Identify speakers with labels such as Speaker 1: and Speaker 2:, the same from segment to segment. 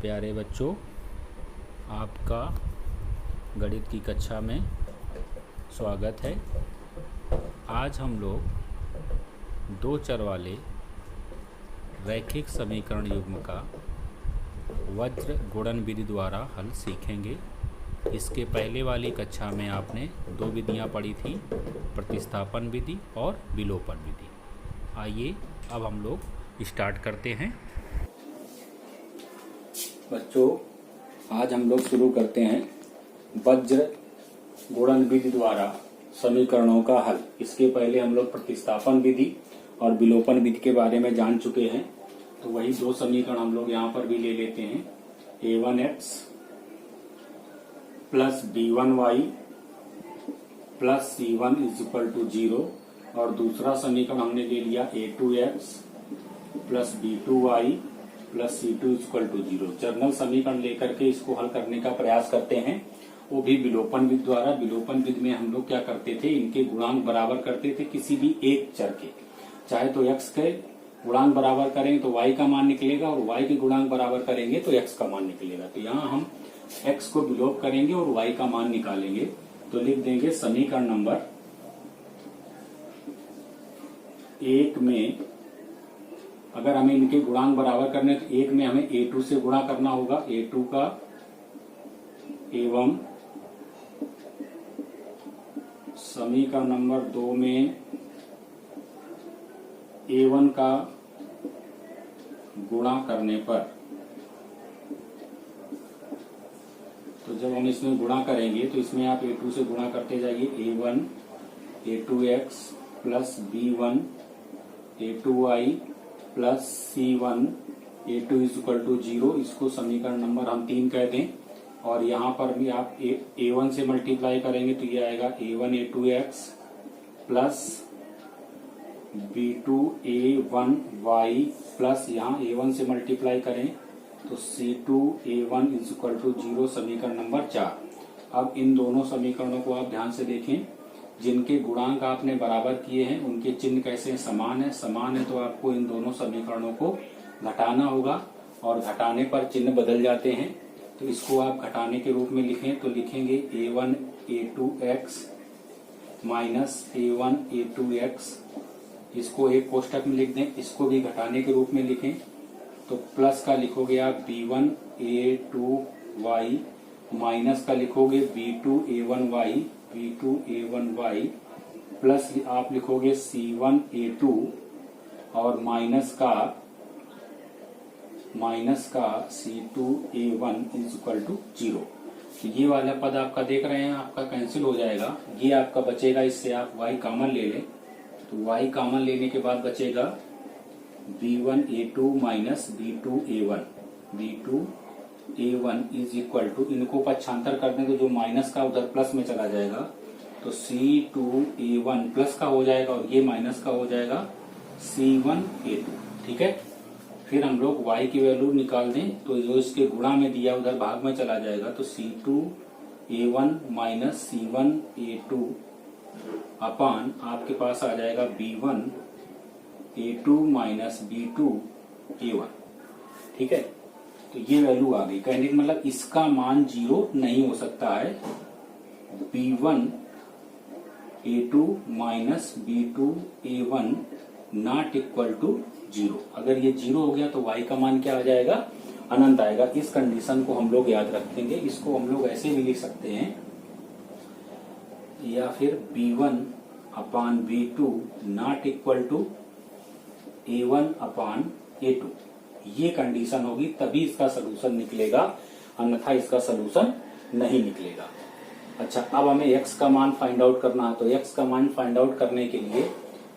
Speaker 1: प्यारे बच्चों, आपका गणित की कक्षा में स्वागत है। आज हम लोग दो चर वाले रैखिक समीकरण युग्म का वज्र गुणन विधि द्वारा हल सीखेंगे। इसके पहले वाली कक्षा में आपने दो विधियां पढ़ी थी, प्रतिस्थापन विधि और विलोपन विधि। आइए अब हम लोग स्टार्ट करते हैं। बच्चों, आज हम लोग शुरू करते हैं वज्र गुणन विधि द्वारा समीकरणों का हल। इसके पहले हम लोग प्रतिस्थापन विधि और विलोपन विधि के बारे में जान चुके हैं, तो वही दो समीकरण हम लोग यहाँ पर भी ले लेते हैं। a1x plus b1y plus c1 is equal to 0 और दूसरा समीकरण हमने ले लिया a2x plus b2y plus c2 is equal to 0। General समीकरण लेकर के इसको हल करने का प्रयास करते हैं, वो भी विलोपन विधि द्वारा। विलोपन विधि में हम लोग क्या करते थे, इनके गुणांक बराबर करते थे किसी भी एक चर के। चाहे तो x के गुणांक बराबर करें तो y का मान निकलेगा और y के गुणांक बराबर करेंगे तो x का मान निकलेगा। तो यहाँ हम x को विलोप करेंगे और y का मान निकालेंगे। तो लिख देंगे समीकरण नंबर 1 में अगर हमें इनके गुणांक बराबर करने तो 1 में हमें a2 से गुणा करना होगा, a2 का एवं समीकरण नंबर 2 में a1 का गुणा करने पर, तो जब हम इसमें गुणा करेंगे तो इसमें आप a2 से गुणा करते जाइए। a1 a2x plus b1 a2y plus c1 a2 is equal to 0। इसको समीकरण नंबर हम 3 कह दें और यहाँ पर भी आप a1 से मल्टीप्लाई करेंगे तो ये आएगा a1 a2x plus b2 a1y plus यहाँ a1 से मल्टीप्लाई करें तो c2 a1 is equal to 0, समीकरण नंबर 4। अब इन दोनों समीकरणों को आप ध्यान से देखें। जिनके गुणांक आपने बराबर किए हैं उनके चिन्ह कैसे समान है। समान है तो आपको इन दोनों समीकरणों को घटाना होगा और घटाने पर चिन्ह बदल जाते हैं। तो इसको आप घटाने के रूप में लिखें तो लिखेंगे a1 a2x minus a1 a2x। इसको एक कोष्टक में लिख दें। इसको भी घटाने के रूप में लिखें तो प्लस का लिखोगे आप b1 a2y माइनस का लिखोगे b2 a1y b2 a1y plus आप लिखोगे c1 a2 और माइनस का c2 a1 is equal to 0। तो ये वाला पद आपका देख रहे हैं, आपका कैंसिल हो जाएगा। ये आपका बचेगा, इससे आप y कॉमन ले लें तो y कॉमन लेने के बाद बचेगा b1 a2 minus b2 a1 b2 a1 is equal to, इनको पक्षांतर कर दें तो जो माइनस का उधर प्लस में चला जाएगा तो c2 a1 प्लस का हो जाएगा और ये माइनस का हो जाएगा c1 a2। ठीक है, फिर हम लोग y की वैल्यू निकाल दें तो जो इसके गुणा में दिया उधर भाग में चला जाएगा तो c2 a1 minus c1 a2 अपान आपके पास आ जाएगा b1 a2 minus b2 a1। ठीक है, तो ये वैल्यू आ गई। कहने का मतलब इसका मान 0 नहीं हो सकता है। b1 a2 minus b2 a1 not equal to 0। अगर ये 0 हो गया तो y का मान क्या आ जाएगा, अनंत आएगा। इस कंडीशन को हम लोग याद रखेंगे। इसको हम लोग ऐसे भी लिख सकते हैं या फिर b1 upon b2 not equal to a1 upon a2। ये कंडीशन होगी तभी इसका सलूशन निकलेगा, अन्यथा इसका सलूशन नहीं निकलेगा। अच्छा, अब हमें x का मान फाइंड आउट करना है तो x का मान फाइंड आउट करने के लिए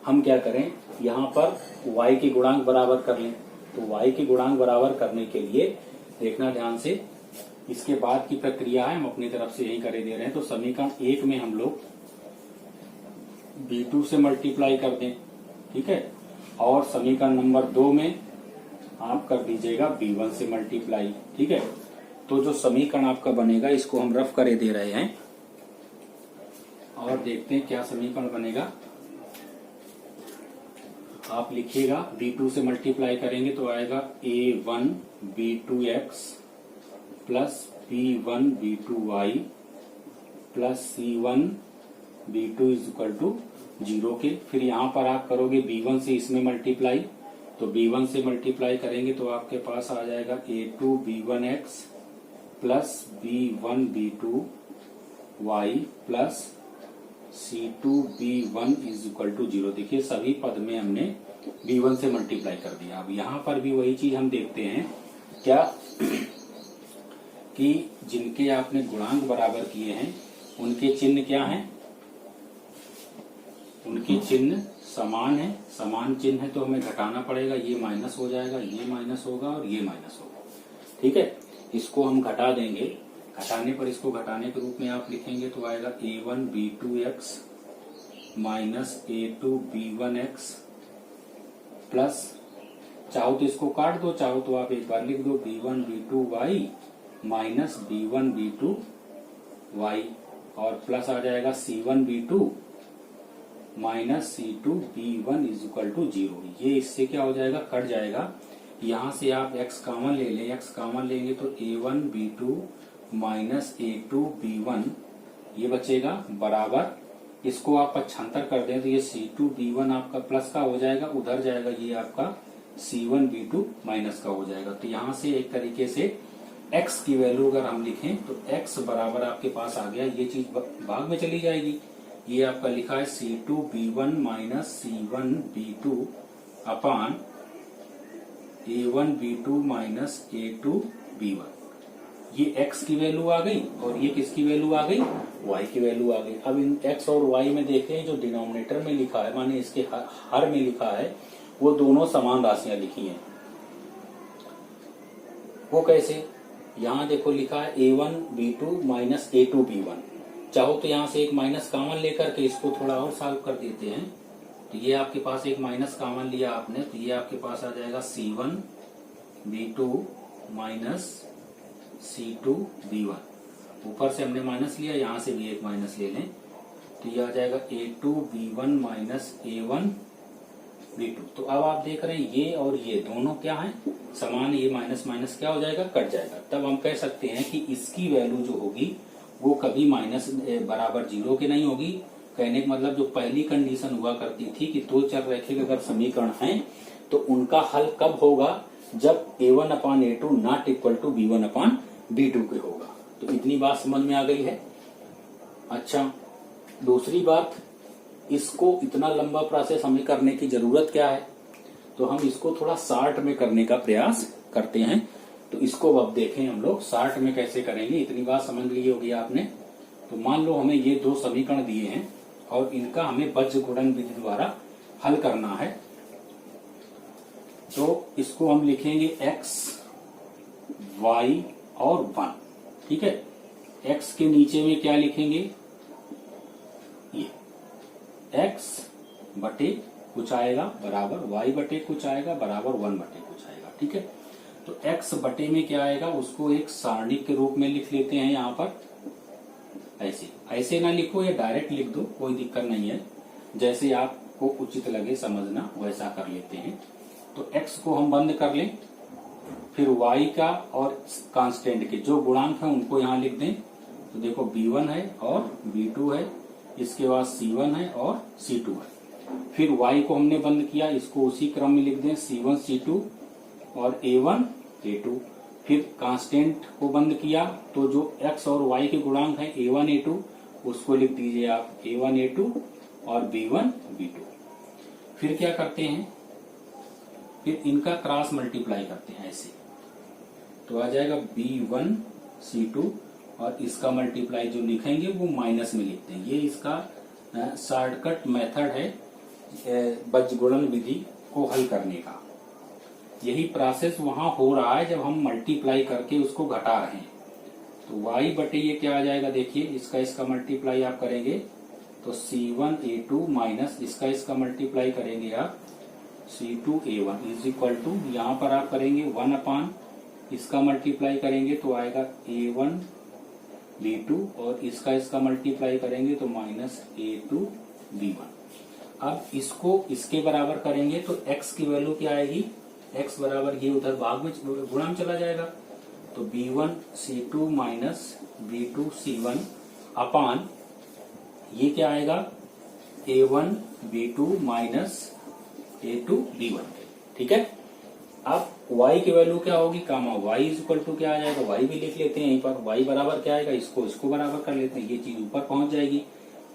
Speaker 1: हम क्या करें, यहाँ पर y के गुणांक बराबर कर लें। तो y के गुणांक बराबर करने के लिए देखना ध्यान से, इसके बाद की प्रक्रिया है, हम अपनी तरफ से यही करे दे रहे हैं। तो समीकरण 1 में हम लोग b2 से मल्टीप्लाई कर दें, ठीक है, और समीकरण नंबर 2 में आप कर दीजिएगा b1 से मल्टीप्लाई। ठीक है, तो जो समीकरण आपका बनेगा इसको हम रफ करे दे रहे हैं और देखते हैं क्या समीकरण बनेगा। आप लिखिएगा b2 से मल्टीप्लाई करेंगे तो आएगा a1 b2x plus B1 B2y plus C1 B2 is equal to 0 के। फिर यहाँ पर आप करोगे B1 से इसमें मल्टीप्लाई, तो B1 से मल्टीप्लाई करेंगे तो आपके पास आ जाएगा A2 B1x plus B1 B2y plus C2 B1 is equal to 0। देखिए सभी पद में हमने B1 से मल्टीप्लाई कर दिया। अब यहाँ पर भी वही चीज हम देखते हैं क्या कि जिनके आपने गुणांक बराबर किए हैं उनके चिन्ह क्या हैं, उनके चिन्ह समान है। समान चिन्ह है तो हमें घटाना पड़ेगा, ये माइनस हो जाएगा, ये माइनस होगा और ये माइनस होगा। ठीक है, इसको हम घटा देंगे। घटाने पर इसको घटाने के रूप में आप लिखेंगे तो आएगा A1 B2x minus A2 B1x plus, चाहो तो इसको काट दो, चाहो तो आप एक बार लिख दो B1 B2y minus B1 B2y और प्लस आ जाएगा C1 B2 minus C2 B1 is equal to 0। ये इससे क्या हो जाएगा, कट जाएगा। यहाँ से आप x कॉमन ले लें, x कॉमन लेंगे तो A1 B2 minus A2 B1 ये बचेगा बराबर, इसको आप पक्षांतर कर दें तो ये C2 B1 आपका प्लस का हो जाएगा, उधर जाएगा ये आपका C1 B2 माइनस का हो जाएगा। तो यहाँ से एक तरीके से x की वैल्यू अगर हम लिखें तो x बराबर आपके पास आ गया, ये चीज भाग में चली जाएगी। ये आपका लिखा है C2 B1 minus C1 B2 अपान A1 B2 minus A2 B1। ये x की वैल्यू आ गई और ये किसकी वैल्यू आ गई, y की वैल्यू आ गई। अब इन x और y में देखें, जो डिनोमिनेटर में लिखा है माने इसके हर में लिखा है वो दोनों समान राशियां लिखी हैं। वो कैसे, यहाँ देखो लिखा है A1 B2 minus A2 B1। चाहो तो यहाँ से एक माइनस कॉमन लेकर के इसको थोड़ा और सॉल्व कर देते हैं। तो ये आपके पास एक माइनस कॉमन लिया आपने तो ये आपके पास आ जाएगा C1 B2 minus C2 B1। ऊपर से हमने माइनस लिया, यहाँ से भी एक माइनस ले लें तो ये आ जाएगा A2 B1 minus A1 B2। तो अब आप देख रहे हैं ये और ये दोनों क्या है, समान। ये माइनस माइनस क्या हो जाएगा, कट जाएगा। तब हम कह सकते हैं कि इसकी वैल्यू जो होगी वो कभी माइनस बराबर 0 के नहीं होगी। कहने का मतलब जो पहली कंडीशन हुआ करती थी कि दो चर रैखिक अगर समीकरण हैं तो उनका हल कब होगा, जब A1 upon A2 not equal to B1 upon B2 के होगा। तो इतनी बात समझ में आ गई है। अच्छा, दूसरी बात, इसको इतना लंबा प्रोसेस हमें करने की जरूरत क्या है, तो हम इसको थोड़ा शार्ट में करने का प्रयास करते हैं। तो इसको अब देखें हम लोग शार्ट में कैसे करेंगे। इतनी बात समझ ली होगी आपने। तो मान लो हमें ये दो समीकरण दिए हैं और इनका हमें बीजगुणन विधि द्वारा हल करना है। तो इसको हम लिखेंगे x, y और 1। ठीक है, x के नीचे में क्या लिखेंगे, ये x बटे कुछ आएगा बराबर y बटे कुछ आएगा बराबर 1 बटे कुछ आएगा। ठीक है, तो x बटे में क्या आएगा उसको एक सारणिक के रूप में लिख लेते हैं। यहाँ पर ऐसे ना लिखो या डायरेक्ट लिख दो, कोई दिक्कत नहीं है, जैसे आपको उचित लगे समझना वैसा कर लेते हैं। तो x को हम बंद कर लें, फिर y का और कांस्टेंट के जो गुणांक है उनको यहाँ लिख दें। तो देखो B1 है और B2 है, इसके बाद C1 है और C2 है। फिर y को हमने बंद किया, इसको उसी क्रम में लिख दें C1 C2 और A1 A2। फिर कांस्टेंट को बंद किया तो जो x और y के गुणांक है A1 A2 उसको लिख दीजिए आप A1 A2 और B1 B2। फिर क्या करते हैं, फिर इनका क्रॉस मल्टीप्लाई करते हैं ऐसे, तो आ जाएगा B1 C2 और इसका मल्टीप्लाई जो लिखेंगे वो माइनस में लिखते हैं। ये इसका शॉर्टकट मेथड है बीजगुणन विधि को हल करने का। यही प्रोसेस वहां हो रहा है जब हम मल्टीप्लाई करके उसको घटा रहे हैं। तो y बटे ये क्या आ जाएगा, देखिए इसका मल्टीप्लाई आप करेंगे तो C1 A2 माइनस इसका मल्टीप्लाई करेंगे आप C2 A1 is equal to, यहाँ पर आप करेंगे 1 अपान इसका मल्टीप्लाई करेंगे तो आएगा A1 B2 और इसका मल्टीप्लाई करेंगे तो माइनस A2 B1। अब इसको इसके बराबर करेंगे तो x की वैल्यू क्या आएगी, x बराबर ये उधर भाग में गुणा में चला जाएगा तो B1C2 माइनस B2C1 अपान ये क्या आएगा A1B2 माइनस A2B1। ठीक है, अब y की वैल्यू क्या होगी, कामा y इज इक्वल टू क्या आ जाएगा, y भी लिख लेते हैं यहीं पर, y बराबर क्या आएगा, इसको बराबर कर लेते हैं, ये चीज ऊपर पहुंच जाएगी।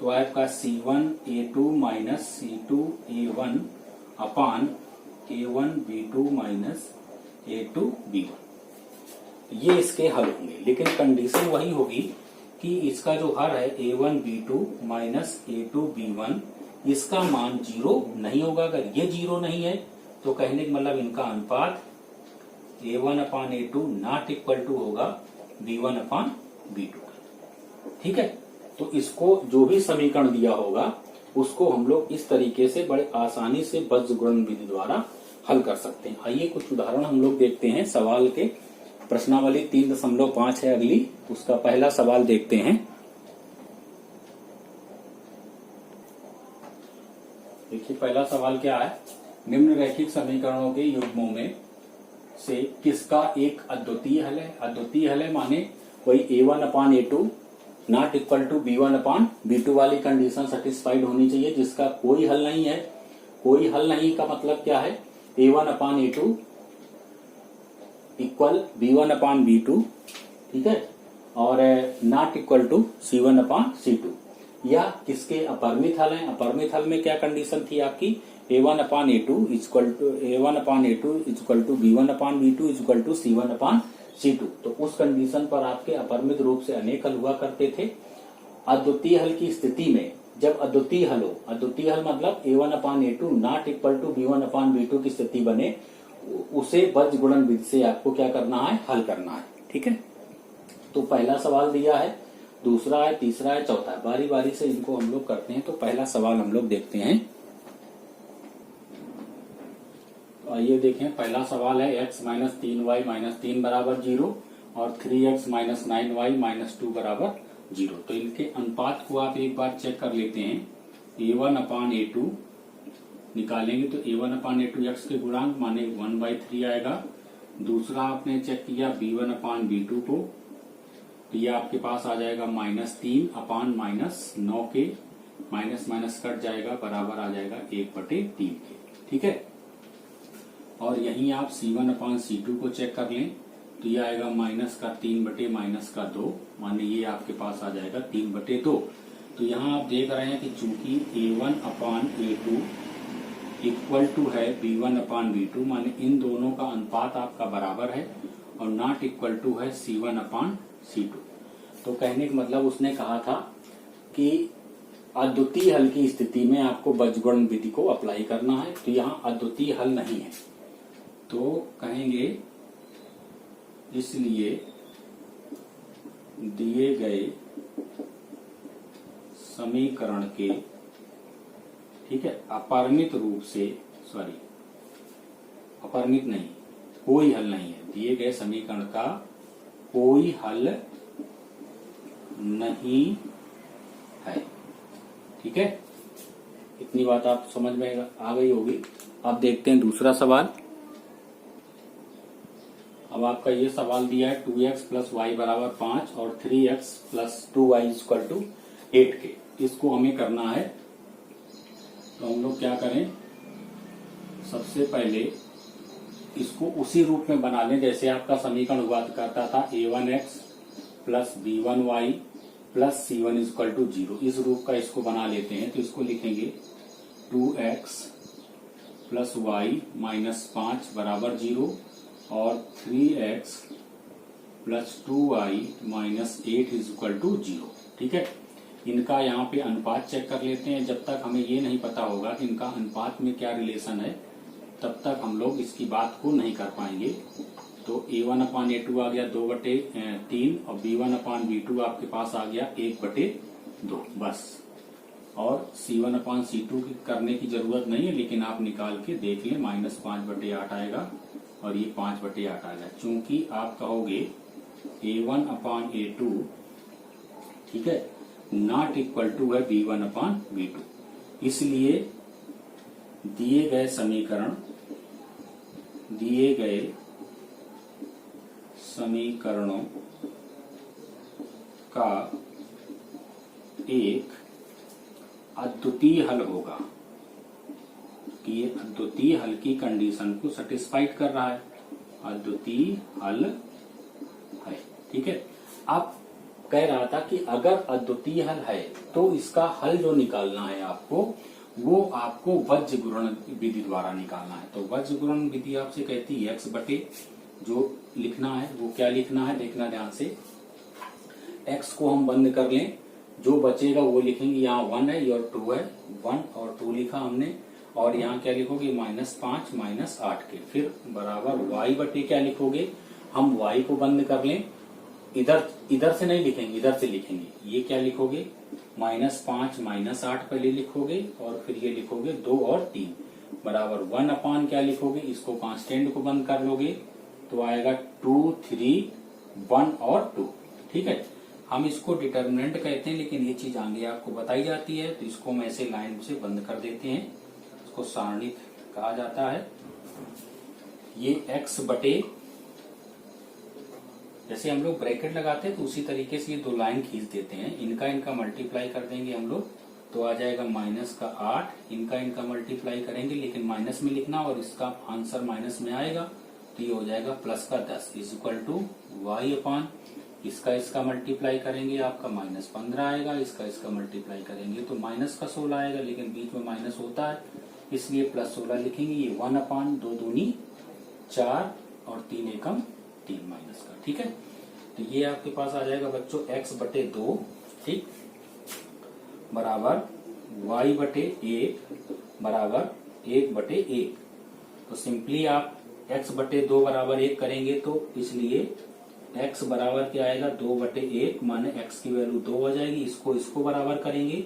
Speaker 1: तो आपका C1A2 माइनस C2A1 अपान A1B2 माइनस A2B1, ये इसके हल होंगे। लेकिन कंडीशन वही होगी कि इसका जो हल है A1B2 माइनस A2B1, इसका मान 0 नहीं होगा। अगर ये 0 नहीं है तो कहने का मतलब इनका अनुपात A1 upon A2 not equal to होगा B1 अपान B2। ठीक है, तो इसको जो भी समीकरण दिया होगा उसको हम लोग इस तरीके से बड़े आसानी से बीजगणित विधि द्वारा हल कर सकते हैं। आइए कुछ उदाहरण हम लोग देखते हैं सवाल के। प्रश्नावली 3.5 है अगली, उसका पहला सवाल देखते हैं। देखिए पहला सवाल क्या है, निम्न रैखिक समीकरणों के युग्मों में से किसका एक अद्वितीय हल है। अद्वितीय हल है माने कोई A1 upon A2 not equal to B1 upon B2 वाली कंडीशन सेटिस्फाइड होनी चाहिए, जिसका कोई हल नहीं है। कोई हल नहीं का मतलब क्या है, A1 upon A2 equal B1 upon B2, ठीक है, और not equal to C1 upon C2। या किसके अपरिमित हल है। अपरिमित हल में क्या कंडीशन थी आपकी, A1 upon A2 equal to B1 upon B2 equal to C1 upon C2। तो उस कंडीशन पर आपके अपरिमित रूप से अनेक हल हुआ करते थे। अद्वितीय हल की स्थिति में जब अद्वितीय हल हो, अद्वितीय हल मतलब A1 upon A2 not equal to B1 upon B2 की स्थिति बने, उसे बीजगणित विधि से आपको क्या करना है, हल करना है। ठीक है, तो पहला सवाल दिया है, दूसरा है, तीसरा है, चौथा है, बारी बारी से इनको हम लोग करते हैं। तो पहला सवाल हम लोग देखते हैं। तो आइए देखें, पहला सवाल है x माइनस 3y माइनस 3 बराबर 0 और 3x माइनस 9y माइनस 2 बराबर 0। तो इनके अनुपात को आप एक बार चेक कर लेते हैं। A1 अपान A2 निकालेंगे तो A1 अपान A2 x के गुणांक माने 1/3 आएगा। दूसरा आपने चेक किया B1 अपान B2 को, तो ये आपके पास आ जाएगा -3 अपान -9 के, माइनस माइनस कट जाएगा, बराबर आ जाएगा 1/3 के। ठीक है, और यहीं आप C1 अपान C2 को चेक कर लें तो ये आएगा -3 बटे -2, माने ये आपके पास आ जाएगा 3/2। तो यहाँ आप देख रहे हैं कि चूंकि A1 upon A2 equal to है B1 अपान B2, माने इन दोनों का अनुपात आपका बराबर है, और नॉट इक्वल टू है C1 अपान C2। तो कहने का मतलब उसने कहा था कि अद्वितीय हल की स्थिति में आपको बीजगणित विधि को अप्लाई करना है। तो यहाँ अद्वितीय हल नहीं है, तो कहेंगे इसलिए दिए गए समीकरण के, ठीक है, अपरिमित रूप से, अपरिमित नहीं, कोई हल नहीं है, दिए गए समीकरण का कोई हल नहीं है। ठीक है, इतनी बात आप समझ में आ गई होगी। अब देखते हैं दूसरा सवाल। अब आपका ये सवाल दिया है 2x प्लस वाई बराबर 5 और 3x plus 2y equal to 8 के। इसको हमें करना है, तो हम लोग क्या करें, सबसे पहले इसको उसी रूप में बना लें जैसे आपका समीकरण हुआ करता था, a1x plus b1y plus c1 equal to 0। इस रूप का इसको बना लेते हैं। तो इसको लिखेंगे 2x प्लस वाई माइनस 5 बराबर 0 और 3x plus 2y minus 8 equal to 0। ठीक है, इनका यहाँ पे अनुपात चेक कर लेते हैं। जब तक हमें ये नहीं पता होगा कि इनका अनुपात में क्या रिलेशन है, तब तक हम लोग इसकी बात को नहीं कर पाएंगे। तो A1 अपान A2 आ गया 2/3 और B1 अपान B2 आपके पास आ गया 1/2 बस। और C1 अपान C2 करने की जरूरत नहीं है, लेकिन आप निकाल के देख लें, -5/8 आएगा और ये 5/8 आएगा। चूंकि आप कहोगे A1 अपान A2, ठीक है, नॉट इक्वल टू है B1 अपान B2, इसलिए दिए गए समीकरणों का एक अद्वितीय हल होगा, कि ये अद्वितीय हल की कंडीशन को सेटिस्फाइड कर रहा है, अद्वितीय हल है। ठीक है, अब कह रहा था कि अगर अद्वितीय हल है तो इसका हल जो निकालना है आपको, वो आपको वज्र गुणन विधि द्वारा निकालना है। तो वज्र गुणन विधि आपसे कहती है x बटे जो लिखना है वो क्या लिखना है, देखना ध्यान से। x को हम बंद कर लें, जो बचेगा वो लिखेंगे, यहाँ 1 है और 2 है, 1 और 2 लिखा हमने, और यहाँ क्या लिखोगे -5 -8 के, फिर बराबर y बटे क्या लिखोगे, हम y को बंद कर लें, इधर से नहीं लिखेंगे, इधर से लिखेंगे, ये क्या लिखोगे -5 -8 पहले लिखोगे और फिर ये लिखोगे 2 और 3 बराबर 1 अपान क्या लिखोगे, इसको कांस्टेंट को बंद कर लोगे तो आएगा 2 3 1 और 2। ठीक है, हम इसको डिटर्मिनेंट कहते हैं, लेकिन ये चीज आगे आपको बताई जाती है, तो इसको हम ऐसे लाइन से बंद कर देते हैं, इसको सारणी कहा जाता है। ये x बटे, जैसे हम लोग ब्रैकेट लगाते हैं तो उसी तरीके से ये दो लाइन खींच देते हैं, इनका मल्टीप्लाई कर देंगे हम लोग, तो आ जाएगा -8, इनका मल्टीप्लाई करेंगे, लेकिन माइनस में लिखना और इसका आंसर माइनस में आएगा, तो ये हो जाएगा +10 इक्वल टू y अपान, इसका मल्टीप्लाई करेंगे आपका -15 आएगा, इसका मल्टीप्लाई करेंगे तो -16 आएगा, लेकिन बीच में माइनस होता है इसलिए +16 लिखेंगे, ये 1 अपान 2 दूनी 4 और 3 एकम 3 माइनस का। ठीक है, तो ये आपके पास आ जाएगा बच्चों x बटे 2, ठीक, बराबर y बटे 1 बराबर 1 बटे 1। तो सिंपली आप x बटे 2 बराबर 1 करेंगे, तो इसलिए x बराबर क्या आएगा 2 बटे 1, माने x की वैल्यू 2 हो जाएगी, इसको बराबर करेंगे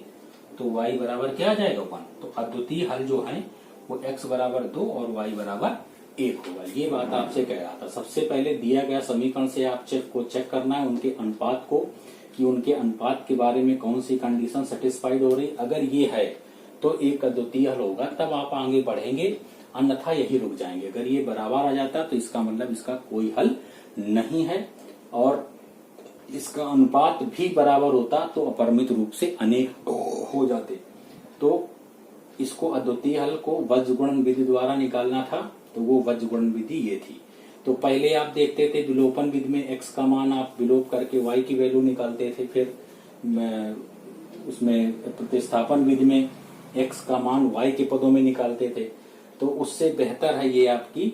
Speaker 1: तो y बराबर क्या आ जाएगा 1। तो अद्वितीय हल जो है वो x बराबर 2 और y बराबर 1 होगा। ये बात आपसे कह रहा था। सबसे पहले दिया गया समीकरण से आप चेक करना है उनके अनुपात को, कि उनके अनुपात के बारे में कौन सी कंडीशन सेटिस्फाइड हो रही। अगर ये है तो एक अद्वितीय हल होगा, तब आप आगे बढ़ेंगे, अन्यथा यही रुक जाएंगे। अगर ये बराबर आ जाता तो इसका मतलब इसका कोई हल नहीं है, और इसका अनुपात भी बराबर होता तो अपरिमित रूप से अनेक हो जाते। तो इसको अद्वितीय हल को वज्र गुणन विधि द्वारा निकालना था, तो वो वज्र गुणन विधि ये थी। तो पहले आप देखते थे विलोपन विधि में x का मान आप विलोप करके y की वैल्यू निकालते थे, फिर उसमें प्रतिस्थापन विधि में x का मान y के पदों में निकालते थे। तो उससे बेहतर है ये आपकी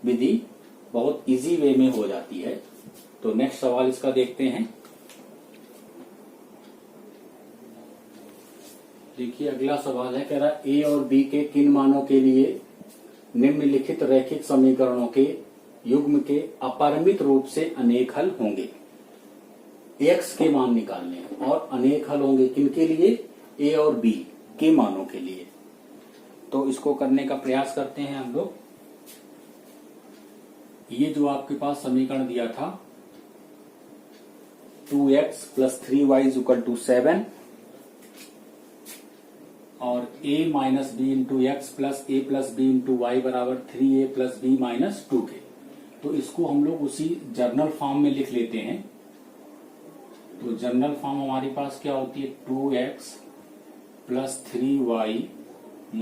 Speaker 1: विधि, बहुत इजी वे में हो जाती है। तो नेक्स्ट सवाल इसका देखते हैं। देखिए अगला सवाल है, कह रहा a और b के किन मानों के लिए निम्नलिखित रैखिक समीकरणों के युग्म के अपरिमित रूप से अनेक हल होंगे। x के मान निकालने हैं और अनेक हल होंगे किनके लिए, a और b के मानों के लिए। तो इसको करने का प्रयास करते हैं हम लोग। ये जो आपके पास समीकरण दिया था 2x + 3y = 7 और a - b × x + a + b × y बराबर 3a + b - 2k। तो इसको हम लोग उसी जर्नल फॉर्म में लिख लेते हैं। तो जर्नल फॉर्म हमारे पास क्या होती है, 2x + 3y -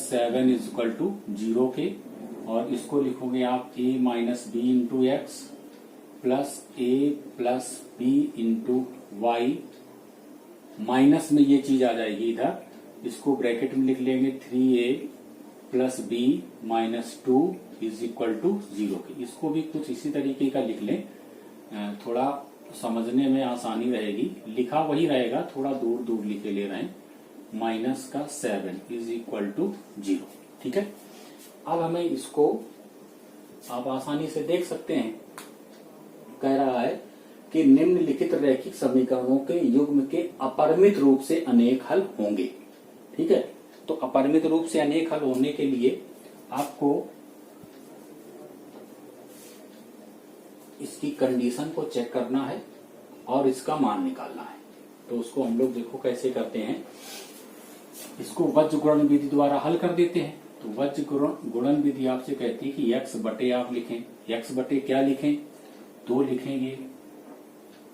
Speaker 1: 7 = 0 के, और इसको लिखोगे आप a - b × x + a + b × y, minus में ये चीज आ जाएगी इधर, इसको ब्रैकेट में लिख लेंगे 3a + b - 2 = 0 के। इसको भी कुछ इसी तरीके का लिख लें, थोड़ा समझने में आसानी रहेगी। लिखा वही रहेगा, थोड़ा दूर दूर लिखे ले रहे हैं, -7 = 0। ठीक है, अब हमें इसको आप आसानी से देख सकते हैं। कह रहा है कि निम्नलिखित रैखिक समीकरणों के युग्म के अपरिमित रूप से अनेक हल होंगे। ठीक है, तो अपरिमित रूप से अनेक हल होने के लिए आपको इसकी कंडीशन को चेक करना है और इसका मान निकालना है। तो उसको हम लोग देखो कैसे करते हैं। इसको वज्र गुणन विधि द्वारा हल कर देते हैं। तो वज्र गुणन विधि आपसे कहती है कि x बटे आप लिखें, x बटे क्या लिखें, 2 लिखेंगे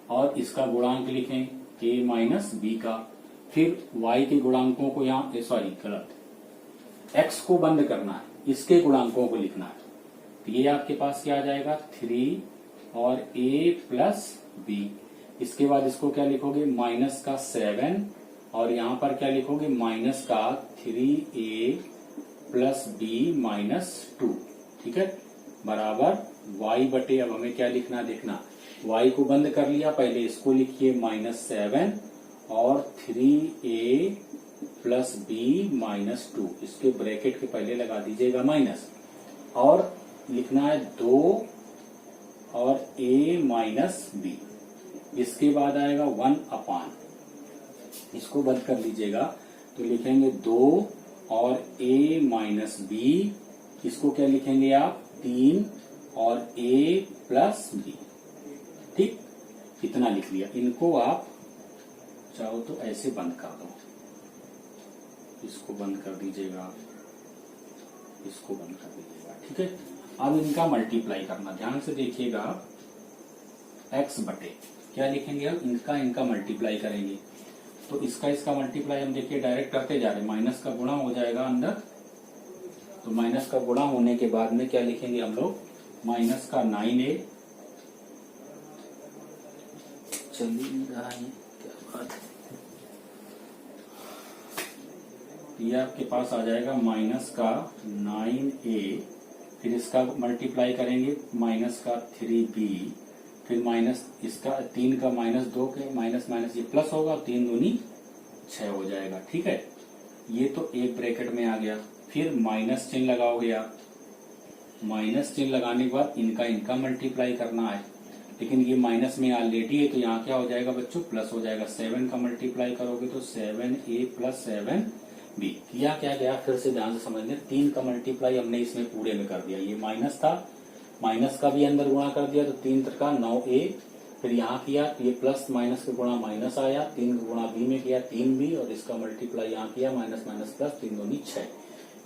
Speaker 1: और इसका गुणांक लिखें a माइनस बी का। फिर y के गुणांकों को यहाँ सॉरी गलत, x को बंद करना है, इसके गुणांकों को लिखना है। तो ये आपके पास क्या आ जाएगा 3 और a प्लस बी। इसके बाद इसको क्या लिखोगे माइनस का 7 और यहाँ पर क्या लिखोगे माइनस का 3a प्लस बी माइनस 2। ठीक है, बराबर y बटे, अब हमें क्या लिखना देखना, y को बंद कर लिया, पहले इसको लिखिए -7 और 3a प्लस बी माइनस 2, इसके ब्रैकेट के पहले लगा दीजिएगा माइनस, और लिखना है 2 और a माइनस बी। इसके बाद आएगा 1/, इसको बंद कर लीजिएगा तो लिखेंगे 2 और a माइनस बी। इसको क्या लिखेंगे आप 3 और a प्लस बी। ठीक, इतना लिख लिया। इनको आप चाहो तो ऐसे बंद कर दो, इसको बंद कर दीजिएगा, इसको बंद कर दीजिएगा। ठीक है, अब इनका मल्टीप्लाई करना, ध्यान से देखिएगा। x बटे क्या लिखेंगे, अब इनका मल्टीप्लाई करेंगे। तो इसका मल्टीप्लाई हम देखिए डायरेक्ट करते जा रहे हैं, माइनस का गुणा हो जाएगा अंदर, तो माइनस का गुणा होने के बाद में क्या लिखेंगे हम लोग, माइनस का 9a, चलिए नहीं रहा है, क्या बात है, ये आपके पास आ जाएगा माइनस का 9a, फिर इसका मल्टीप्लाई करेंगे माइनस का 3b, फिर माइनस इसका 3 का -2 के माइनस माइनस ये प्लस होगा, 3 दूनी 6 हो जाएगा। ठीक है, ये तो एक ब्रैकेट में आ गया। फिर माइनस चिन्ह लगाओगे आप, माइनस चिन्ह लगाने के बाद इनका मल्टीप्लाई करना है, लेकिन ये माइनस में ऑलरेडी है तो यहाँ क्या हो जाएगा बच्चों प्लस हो जाएगा। 7 का मल्टीप्लाई करोगे तो 7a प्लस 7b। किया क्या गया फिर से ध्यान से समझने, 3 का मल्टीप्लाई हमने इसमें पूरे में कर दिया, ये माइनस था, माइनस का भी अंदर गुणा कर दिया तो 3 का 9a, फिर यहाँ किया तो ये प्लस माइनस का गुणा माइनस आया, 3 का गुणा b में किया 3b, और इसका मल्टीप्लाई यहाँ किया माइनस माइनस प्लस, 3 दूनी 6।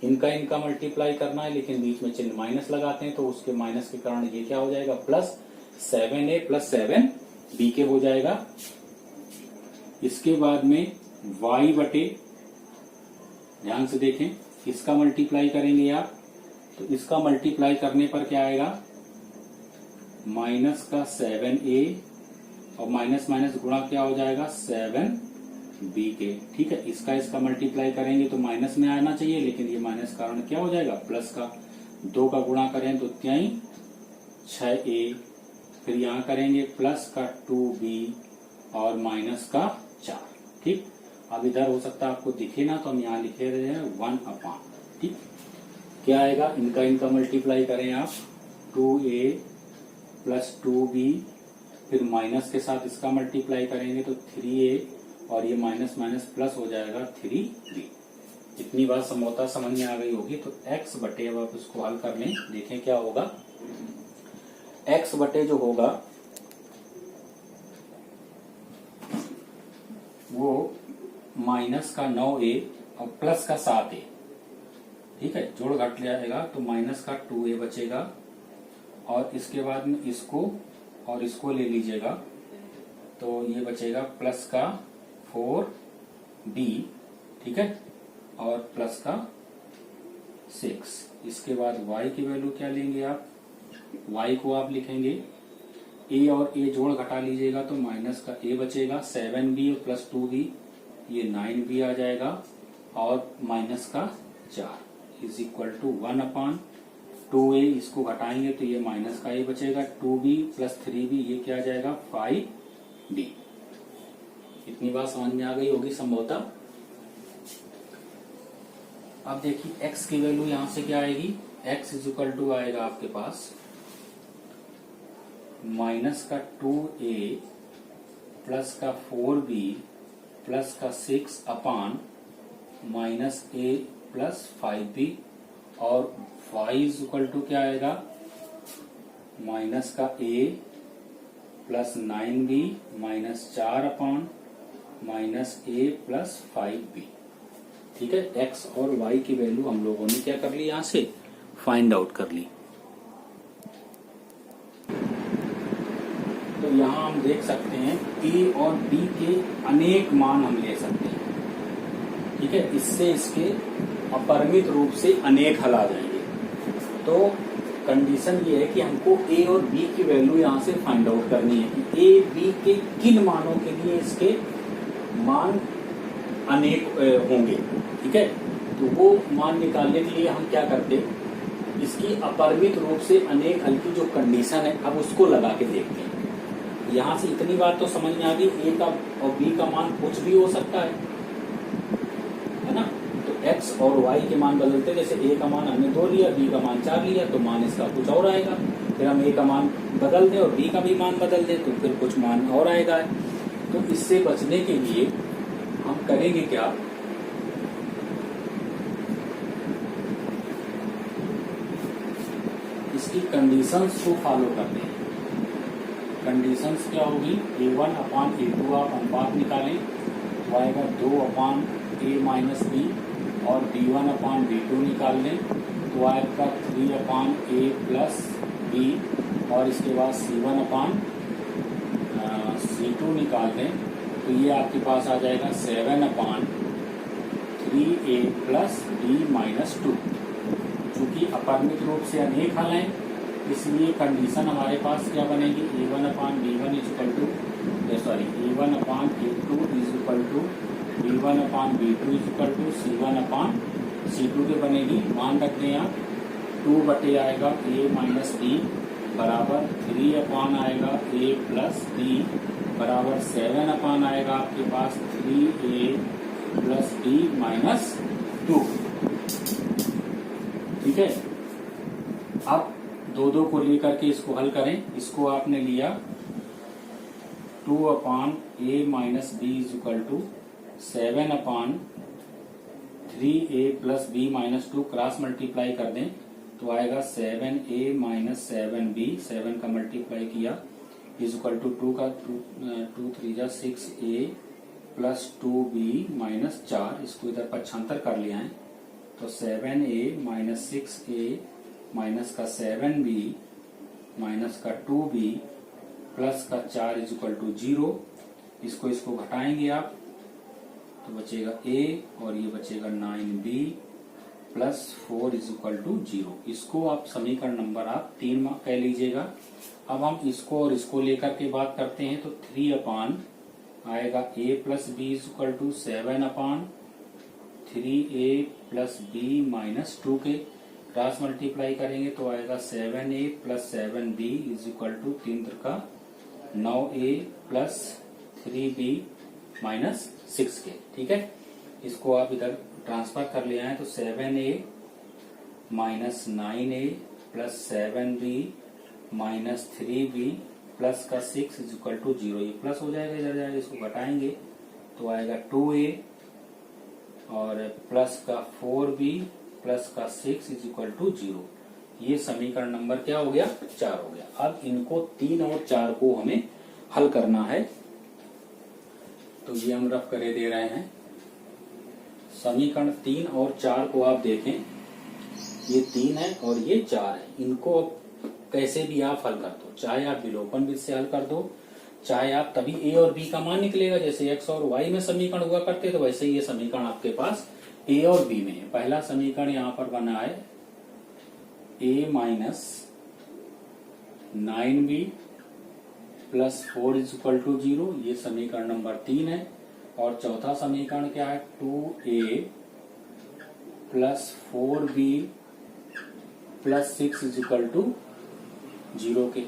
Speaker 1: इनका मल्टीप्लाई करना है, लेकिन बीच में चिन्ह माइनस लगाते हैं तो उसके माइनस के कारण ये क्या हो जाएगा प्लस 7a प्लस 7b के हो जाएगा। इसके बाद में y बटे, ध्यान से देखें, इसका मल्टीप्लाई करेंगे आप, तो इसका मल्टीप्लाई करने पर क्या आएगा माइनस का 7a और माइनस माइनस गुणा क्या हो जाएगा 7b के। ठीक है, इसका मल्टीप्लाई करेंगे तो माइनस में आना चाहिए, लेकिन ये माइनस कारण क्या हो जाएगा प्लस का, 2 का गुणा करें तो त्याई 6a, फिर यहाँ करेंगे प्लस का 2b और माइनस का 4। ठीक, अब इधर हो सकता है आपको दिखे ना, तो हम यहाँ लिखे रहे हैं 1/। ठीक, क्या आएगा, इनका मल्टीप्लाई करें आप 2a प्लस 2b, फिर माइनस के साथ इसका मल्टीप्लाई करेंगे तो 3a और ये माइनस माइनस प्लस हो जाएगा 3b। इतनी बात समझौता समझ में आ गई होगी। तो x बटे, अब आप इसको हल कर लें, देखें क्या होगा। x बटे जो होगा वो माइनस का 9a और प्लस का 7a। ठीक है, जोड़ घट जाएगा तो माइनस का 2a बचेगा, और इसके बाद में इसको और इसको ले लीजिएगा तो ये बचेगा प्लस का 4b। ठीक है, और प्लस का 6। इसके बाद y की वैल्यू क्या लेंगे आप, y को आप लिखेंगे a और a जोड़ घटा लीजिएगा तो माइनस का a बचेगा, 7b और प्लस 2b ये 9b आ जाएगा, और माइनस का 4 इज इक्वल टू 1/2a। इसको घटाएंगे तो ये माइनस का a बचेगा, 2b प्लस 3b ये क्या आ जाएगा 5b। इतनी बात समझ में आ गई होगी संभवतः। अब देखिए x की वैल्यू यहां से क्या आएगी, x इज इक्वल टू आएगा आपके पास माइनस का 2a प्लस का 4b प्लस का 6 माइनस a प्लस 5b, और y इज इक्वल टू क्या आएगा माइनस का a plus 9b minus 4 minus a plus 5b। ठीक है, x और y की वैल्यू हम लोगों ने क्या कर ली, यहां से फाइंड आउट कर ली। तो यहाँ हम देख सकते हैं ए और बी के अनेक मान हम ले सकते हैं। ठीक है, इससे इसके अपरिमित रूप से अनेक हल आ जाएंगे। तो कंडीशन ये है कि हमको ए और बी की वैल्यू यहाँ से फाइंड आउट करनी है कि ए बी के किन मानों के लिए इसके मान अनेक होंगे। ठीक है, तो वो मान निकालने के लिए हम क्या करते हैं, इसकी अपरिमित रूप से अनेक हल की जो कंडीशन है अब उसको लगा के देखते हैं। यहाँ से इतनी बात तो समझ में आ गई, ए का और बी का मान कुछ भी हो सकता है ना। तो एक्स और वाई के मान बदलते, जैसे ए का मान हमने 2 लिया, बी का मान 4 लिया, तो मान इसका कुछ और आएगा। फिर हम ए का मान बदल दें और बी का भी मान बदल दें तो फिर कुछ मान और आएगा। तो इससे बचने के लिए हम करेंगे क्या, इसकी कंडीशंस को फॉलो करते हैं। कंडीशंस क्या होगी, a1 अपान a2 आप अनुपात निकालें तो आएगा 2 अपान a माइनस बी, और b1 अपान b2 निकाल लें तो आएगा 3 अपान a प्लस बी, और इसके बाद c1 अपान c2 निकाल दें तो ये आपके पास आ जाएगा 7 upon 3a plus b minus 2। चूंकि अपरिमित रूप से अनेक हल हैं, इसलिए कंडीशन हमारे पास क्या बनेगी, a1 upon b1 is equal to a1 upon a2 is equal to b1 upon b2 is equal to c1 upon c2 के बनेगी। मान रख दें आप 2 बटे आएगा a माइनस b बराबर 3 अपान आएगा a प्लस b बराबर 7 अपान आएगा आपके पास 3a प्लस b माइनस 2। ठीक है, अब 2 को लेकर के इसको हल करें। इसको आपने लिया 2 upon a minus b is equal to 7 upon 3a plus b minus 2, cross multiply कर दें तो आएगा 7a माइनस 7b, 7 का मल्टीप्लाई किया इज इक्वल टू 2 का 2 3 जा 6a प्लस 2b माइनस 4, इसको इधर पक्षांतर कर लिया है तो 7a माइनस 6a माइनस का 7b माइनस का 2b प्लस का 4 इज इक्वल टू 0। इसको घटाएंगे आप तो बचेगा a और ये बचेगा 9b plus 4 is equal to 0। इसको आप समीकरण नंबर आप 3 कह लीजिएगा। अब हम इसको और इसको लेकर के बात करते हैं तो 3 अपान आएगा a plus b is equal to 7 upon 3a plus b minus 2 के क्रॉस मल्टीप्लाई करेंगे तो आएगा 7a plus 7b is equal to 3 का 9a प्लस 3b माइनस 6 के। ठीक है, इसको आप इधर ट्रांसफर कर ले आए तो 7a minus 9a plus 7b minus 3b plus का 6 इज इक्वल टू 0। ये प्लस हो जाएगा, इधर जाएगा, इसको घटाएंगे तो आएगा 2a और प्लस का 4b प्लस का 6 इज इक्वल टू 0। ये समीकरण नंबर क्या हो गया, 4 हो गया। अब इनको 3 और 4 को हमें हल करना है तो ये हम रफ करे दे रहे हैं। समीकरण 3 और 4 को आप देखें, ये 3 है और ये 4 है। इनको कैसे भी आप हल कर दो, चाहे आप विलोपन विधि से हल कर दो, चाहे आप तभी a और b का मान निकलेगा। जैसे x और y में समीकरण हुआ करते तो वैसे ही ये समीकरण आपके पास a और b में है। पहला समीकरण यहाँ पर बना है a minus 9b plus 4 is equal to 0, ये समीकरण नंबर 3 है। और चौथा समीकरण क्या है, 2a plus 4b plus 6 is equal to 0 के।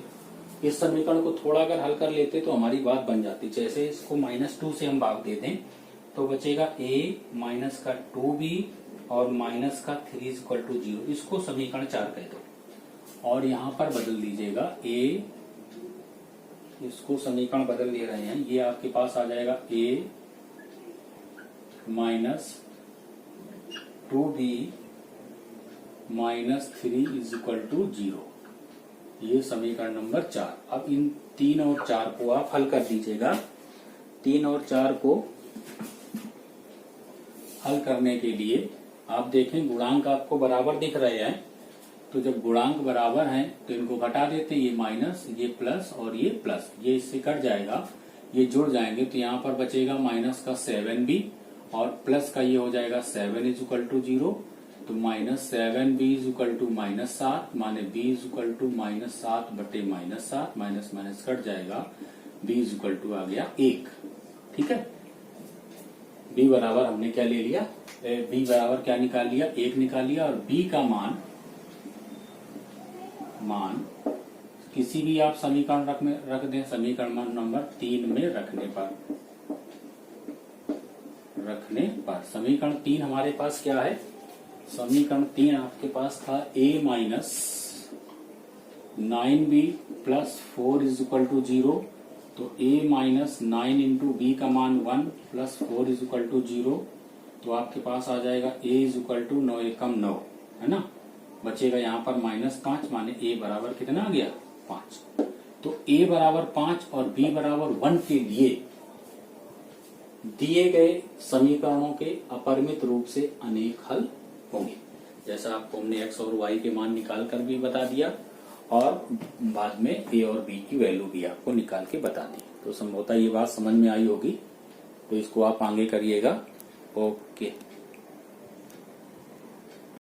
Speaker 1: इस समीकरण को थोड़ा अगर हल कर लेते तो हमारी बात बन जाती। जैसे इसको -2 से हम भाग देते हैं तो बचेगा a माइनस का 2b और माइनस का 3 इज इक्वल टू 0। इसको समीकरण 4 कह दो और यहाँ पर बदल दीजिएगा a, इसको समीकरण बदल दे रहे हैं, ये आपके पास आ जाएगा a minus 2b minus 3 is equal to 0। ये समीकरण नंबर 4। अब इन 3 और 4 को आप हल कर दीजिएगा। 3 और 4 को हल करने के लिए आप देखें गुणांक आपको बराबर दिख रहे हैं तो जब गुणांक बराबर हैं तो इनको घटा देते, ये माइनस, ये प्लस और ये प्लस, ये इससे कट जाएगा, ये जुड़ जाएंगे तो यहाँ पर बचेगा माइनस का 7b और प्लस का ये हो जाएगा 7 इज इक्वल टू 0। तो -7b इज इक्वल टू -7, माने b इज इक्वल टू -7 बटे -7, माइनस माइनस कट जाएगा, b इज इक्वल टू आ गया 1। ठीक है, b बराबर हमने क्या ले लिया, b बराबर क्या निकाल लिया, 1 निकाल लिया। और b का मान किसी भी आप समीकरण रख दें, समीकरण नंबर 3 में रखने पर समीकरण 3 हमारे पास क्या है, समीकरण 3 आपके पास था a minus 9b plus 4 is equal to 0। तो a माइनस 9 इंटू बी का मान 1 प्लस 4 इज इक्वल टू 0। तो आपके पास आ जाएगा a इज इक्वल टू 9 एकम 9, है ना, बचेगा यहाँ पर -5, माने a बराबर कितना आ गया 5। तो a बराबर 5 और b बराबर 1 के लिए दिए गए समीकरणों के अपरिमित रूप से अनेक हल होंगे। जैसा आपको हमने x और y के मान निकाल कर भी बता दिया और बाद में a और b की वैल्यू भी आपको निकाल के बता दी। तो संभवतः ये बात समझ में आई होगी, तो इसको आप आगे करिएगा। ओके।